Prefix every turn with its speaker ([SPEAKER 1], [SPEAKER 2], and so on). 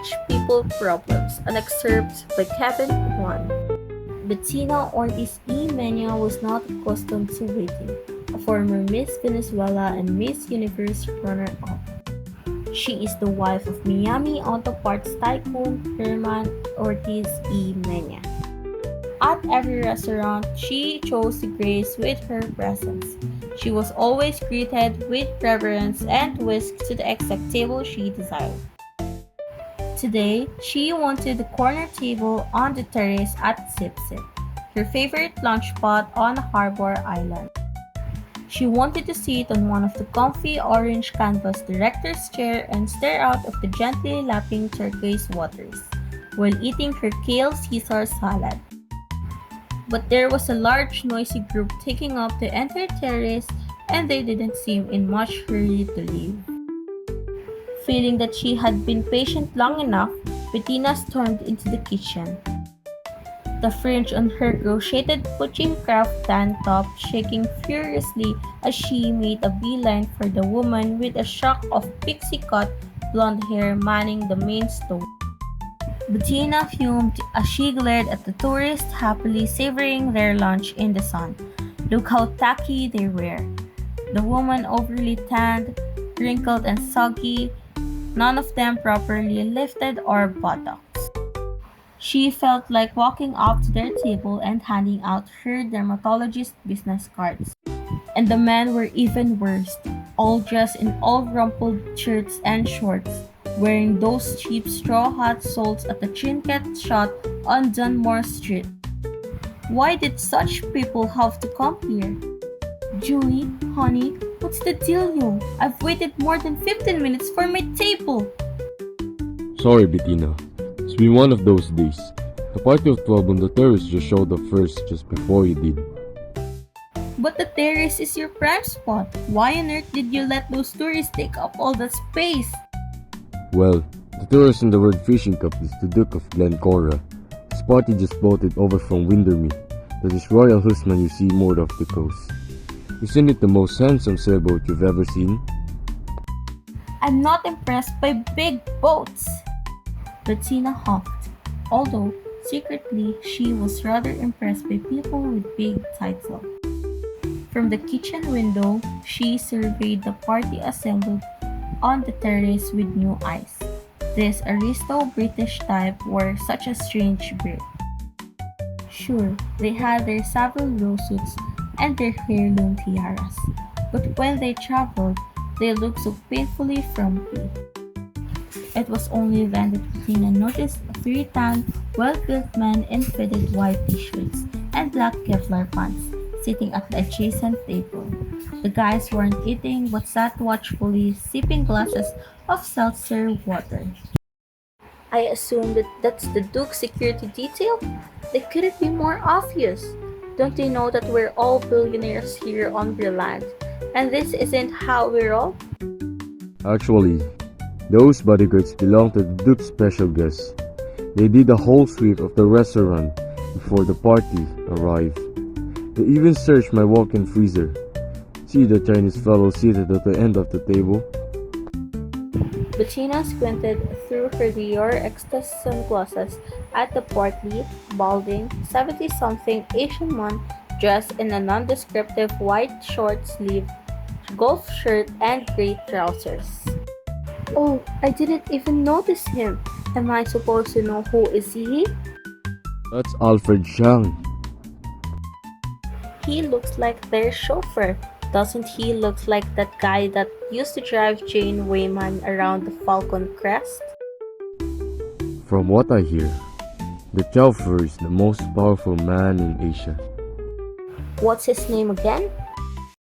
[SPEAKER 1] Rich People Problems, an excerpt by Kevin Wan. Bettina Ortiz E. Mena was not accustomed to waiting, a former Miss Venezuela and Miss Universe runner-up. She is the wife of Miami Auto Parts tycoon Herman Ortiz E. Mena. At every restaurant, she chose to grace with her presence. She was always greeted with reverence and whisked to the exact table she desired. Today, she wanted the corner table on the terrace at Sip Sip, her favorite lunch spot on Harbor Island. She wanted to sit on one of the comfy orange canvas director's chair and stare out of the gently lapping turquoise waters while eating her kale Caesar salad. But there was a large noisy group taking up the entire terrace and they didn't seem in much hurry to leave. Feeling that she had been patient long enough, Bettina stormed into the kitchen, the fringe on her crocheted Puccini craft tank top shaking furiously as she made a beeline for the woman with a shock of pixie-cut blonde hair manning the main stove. Bettina fumed as she glared at the tourists happily savoring their lunch in the sun. Look how tacky they were. The woman overly tanned, wrinkled and soggy, none of them properly lifted or buttocks. She felt like walking up to their table and handing out her dermatologist business cards. And the men were even worse, all dressed in old rumpled shirts and shorts, wearing those cheap straw hats sold at the Trinket shop on Dunmore Street. Why did such people have to come here? Julie, honey, what's the dealio? I've waited more than 15 minutes for my table.
[SPEAKER 2] Sorry, Bettina. It's been one of those days. The party of 12 on the terrace just showed up first just before you did.
[SPEAKER 1] But the terrace is your prime spot. Why on earth did you let those tourists take up all that space?
[SPEAKER 2] Well, the tourist in the World Fishing Cup is the Duke of Glencora. His party just boated over from Windermere. That is Royal Husman you see moored off the coast. Isn't it the most handsome sailboat you've ever seen?
[SPEAKER 1] I'm not impressed by big boats. Bettina huffed, although secretly she was rather impressed by people with big titles. From the kitchen window, she surveyed the party assembled on the terrace with new eyes. This aristo-British type wore such a strange breed. Sure, they had their Savile Row suits and their heirloom tiaras, but when they traveled, they looked so painfully frumpy. It was only then that Bettina noticed three tan, well-built men in fitted white t-shirts and black Kevlar pants sitting at the adjacent table. The guys weren't eating but sat watchfully sipping glasses of seltzer water. I assume that that's the Duke's security detail? They couldn't be more obvious. Don't they know that we're all billionaires here on Brilland? And this isn't how we roll?
[SPEAKER 2] Actually, those bodyguards belong to the Duke's special guests. They did a whole sweep of the restaurant before the party arrived. They even searched my walk-in freezer. See the Chinese fellow seated at the end of the table?
[SPEAKER 1] Bettina squinted through her Dior Extas sunglasses at the portly, balding, 70-something Asian man dressed in a nondescriptive white short-sleeved golf shirt and gray trousers. Oh, I didn't even notice him. Am I supposed to know who is he?
[SPEAKER 2] That's Alfred Zhang.
[SPEAKER 1] He looks like their chauffeur. Doesn't he look like that guy that used to drive Jane Wayman around the Falcon Crest?
[SPEAKER 2] From what I hear, the chauffeur is the most powerful man in Asia.
[SPEAKER 1] What's his name again?